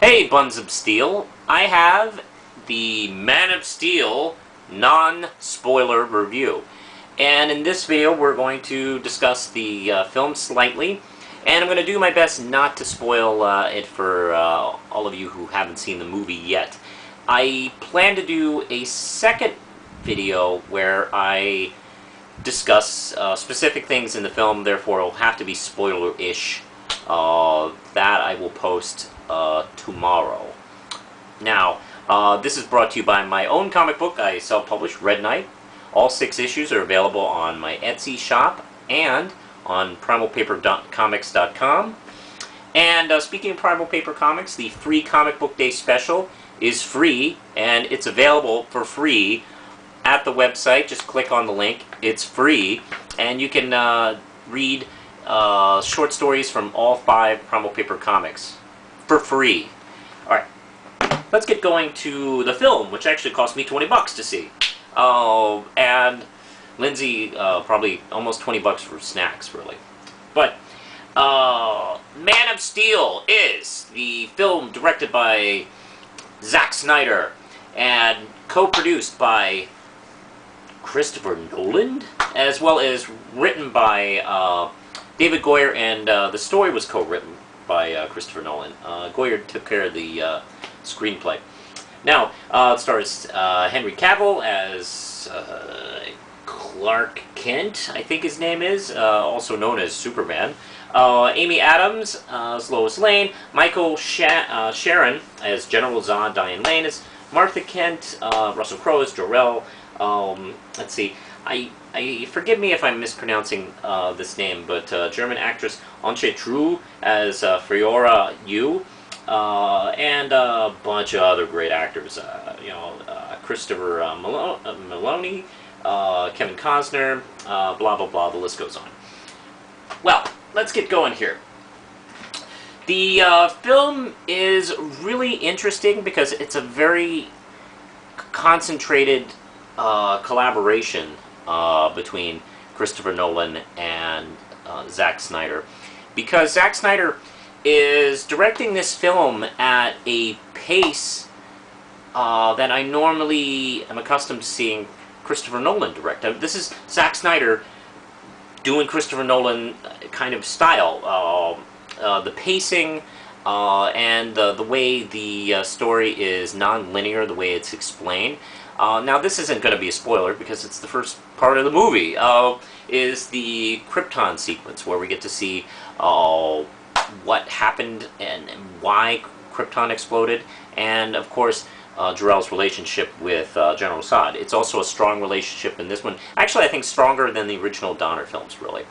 Hey, Buns of Steel. I have the Man of Steel non-spoiler review. And in this video, we're going to discuss the film slightly. And I'm going to do my best not to spoil it for all of you who haven't seen the movie yet. I plan to do a second video where I discuss specific things in the film, therefore it'll have to be spoiler-ish. That I will post tomorrow. Now, this is brought to you by my own comic book I self-published, Red Knight. All 6 issues are available on my Etsy shop and on primalpapercomics.com. And speaking of Primal Paper Comics, the free Comic Book Day special is free, and it's available for free at the website. Just click on the link. It's free, and you can read short stories from all 5 Primal Paper comics for free. Alright, let's get going to the film, which actually cost me 20 bucks to see. And Lindsay, probably almost 20 bucks for snacks, really. But, Man of Steel is the film directed by Zack Snyder and co-produced by Christopher Nolan, as well as written by David Goyer, and the story was co-written by Christopher Nolan. Goyer took care of the screenplay. Now, it stars Henry Cavill as Clark Kent, I think his name is, also known as Superman. Amy Adams as Lois Lane. Michael Sharon as General Zod. Diane Lane as Martha Kent. Russell Crowe as Jor-El. Let's see. Forgive me if I'm mispronouncing this name, but German actress Antje True as Fiora Yu, and a bunch of other great actors. Christopher Meloni, Kevin Costner, blah blah blah. The list goes on. Well, let's get going here. The film is really interesting because it's a very concentrated collaboration between Christopher Nolan and Zack Snyder, because Zack Snyder is directing this film at a pace that I normally am accustomed to seeing Christopher Nolan direct. This is Zack Snyder doing Christopher Nolan kind of style. The pacing and the way the story is non-linear, the way it's explained. Now, this isn't going to be a spoiler because it's the first part of the movie, is the Krypton sequence, where we get to see what happened and why Krypton exploded, and, of course, Jor-El's relationship with General Zod. It's also a strong relationship in this one. Actually, I think stronger than the original Donner films, really.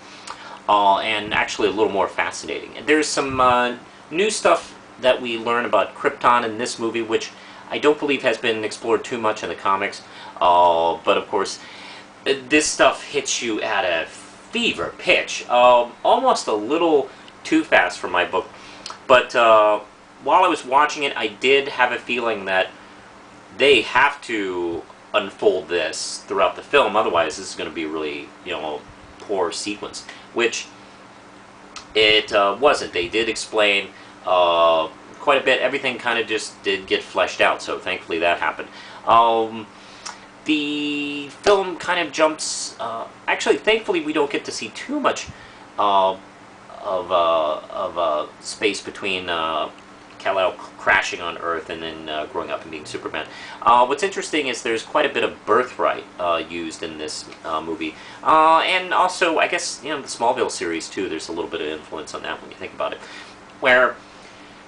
And actually a little more fascinating. And there's some new stuff that we learn about Krypton in this movie, which I don't believe has been explored too much in the comics, but of course, this stuff hits you at a fever pitch, almost a little too fast for my book, but while I was watching it, I did have a feeling that they have to unfold this throughout the film, otherwise this is going to be really, poor sequence, which it wasn't. They did explain quite a bit. Everything kind of just did get fleshed out, so thankfully that happened. The film kind of jumps... actually, thankfully, we don't get to see too much of space between Kal-El crashing on Earth and then growing up and being Superman. What's interesting is there's quite a bit of Birthright used in this movie. And also, I guess, the Smallville series, too, there's a little bit of influence on that when you think about it. Where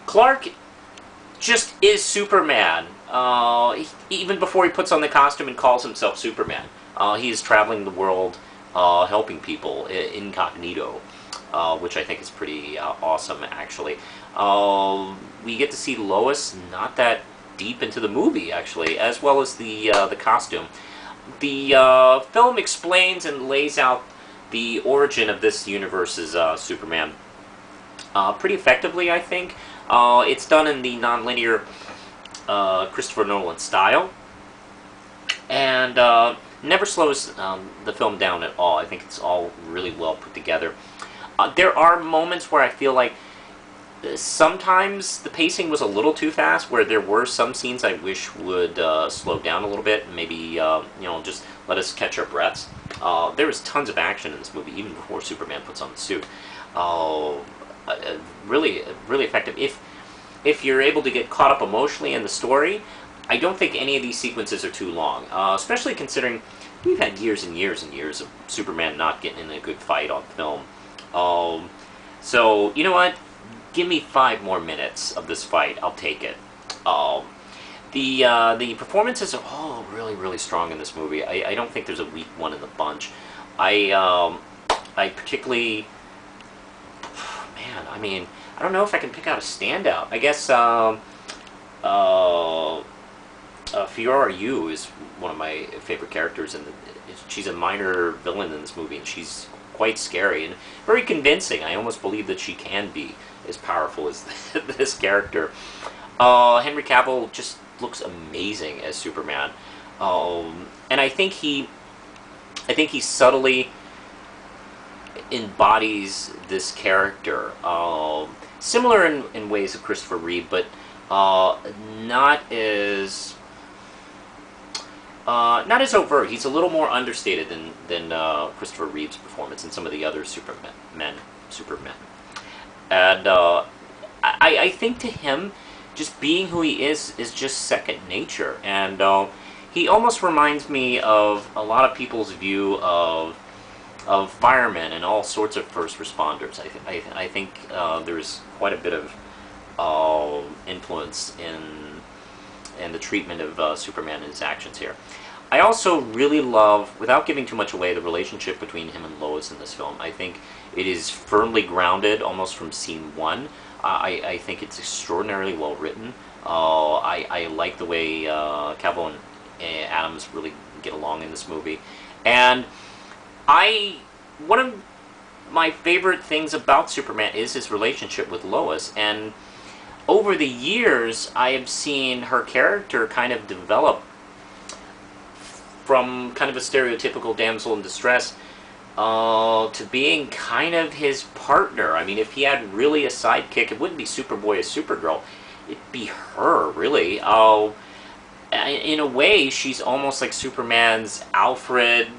Clark just is Superman. Even before he puts on the costume and calls himself Superman. He is traveling the world, helping people incognito, which I think is pretty awesome, actually. We get to see Lois not that deep into the movie, actually, as well as the costume. The film explains and lays out the origin of this universe's Superman pretty effectively, I think. It's done in the non-linear Christopher Nolan style, and never slows the film down at all. I think it's all really well put together. There are moments where I feel like sometimes the pacing was a little too fast, where there were some scenes I wish would slow down a little bit, and maybe just let us catch our breaths. There was tons of action in this movie, even before Superman puts on the suit. Really, really effective. If you're able to get caught up emotionally in the story, I don't think any of these sequences are too long, especially considering we've had years and years and years of Superman not getting in a good fight on film. So, you know what? Give me 5 more minutes of this fight. I'll take it. The performances are all really, really strong in this movie. I don't think there's a weak one in the bunch. I particularly... Man, I mean, I don't know if I can pick out a standout. I guess Fiora Yu is one of my favorite characters, and she's a minor villain in this movie, and she's quite scary and very convincing. I almost believe that she can be as powerful as this character. Henry Cavill just looks amazing as Superman, and I think he subtly embodies this character, similar in ways of Christopher Reeve, but not as overt. He's a little more understated than Christopher Reeve's performance and some of the other Supermen. And I think to him, just being who he is just second nature. And he almost reminds me of a lot of people's view of firemen and all sorts of first responders. I think there's quite a bit of influence in the treatment of Superman and his actions here. I also really love, without giving too much away, the relationship between him and Lois in this film. I think it is firmly grounded almost from scene 1. I think it's extraordinarily well written. I like the way Cavill and Adams really get along in this movie. And one of my favorite things about Superman is his relationship with Lois. And over the years, I have seen her character kind of develop from kind of a stereotypical damsel in distress to being kind of his partner. I mean, if he had really a sidekick, it wouldn't be Superboy or Supergirl. It'd be her, really. In a way, she's almost like Superman's Alfred,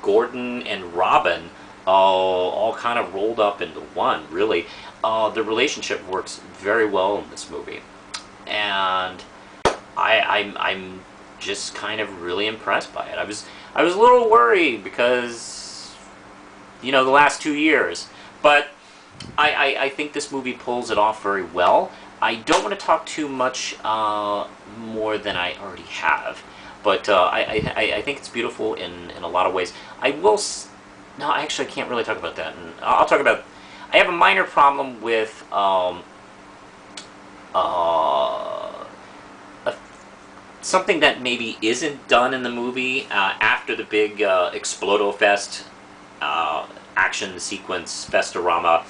Gordon, and Robin, all kind of rolled up into one, really. The relationship works very well in this movie. And I'm just kind of really impressed by it. I was a little worried because, the last 2 years. But I think this movie pulls it off very well. I don't want to talk too much more than I already have. But I think it's beautiful in a lot of ways. No, actually, I can't really talk about that. And I'll talk about... I have a minor problem with something that maybe isn't done in the movie after the big Explodo-Fest action sequence, Festorama.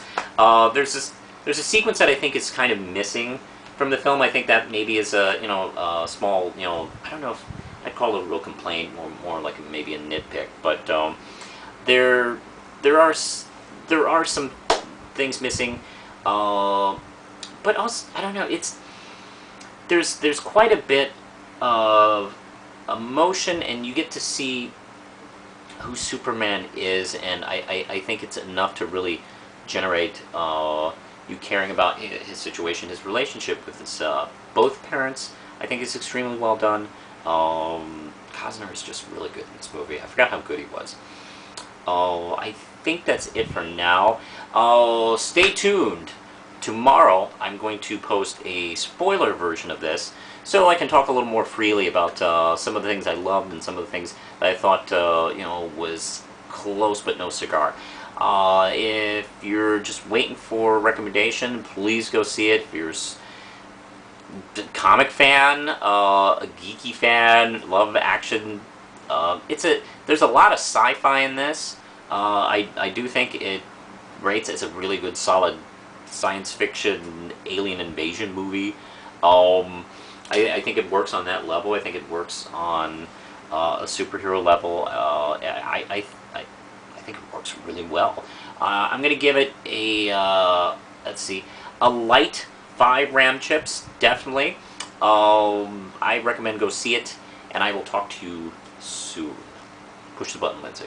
There's a sequence that I think is kind of missing from the film. I think that maybe is a small, I don't know if I'd call it a real complaint, more like maybe a nitpick. But there are some things missing, but also I don't know. There's quite a bit of emotion, and you get to see who Superman is, and I think it's enough to really generate you caring about his situation, his relationship with his both parents. I think is extremely well done. Costner is just really good in this movie. I forgot how good he was. I think that's it for now. Stay tuned. Tomorrow I'm going to post a spoiler version of this, so I can talk a little more freely about some of the things I loved and some of the things that I thought was close but no cigar. If you're just waiting for a recommendation, please go see it. If you're a comic fan, a geeky fan, love action, there's a lot of sci-fi in this. I do think it rates as a really good, solid science fiction alien invasion movie. I think it works on that level. I think it works on a superhero level. I think it works really well. I'm going to give it a, let's see, a light 5 RAM chips, definitely. I recommend go see it, and I will talk to you soon. Push the button, Lindsay.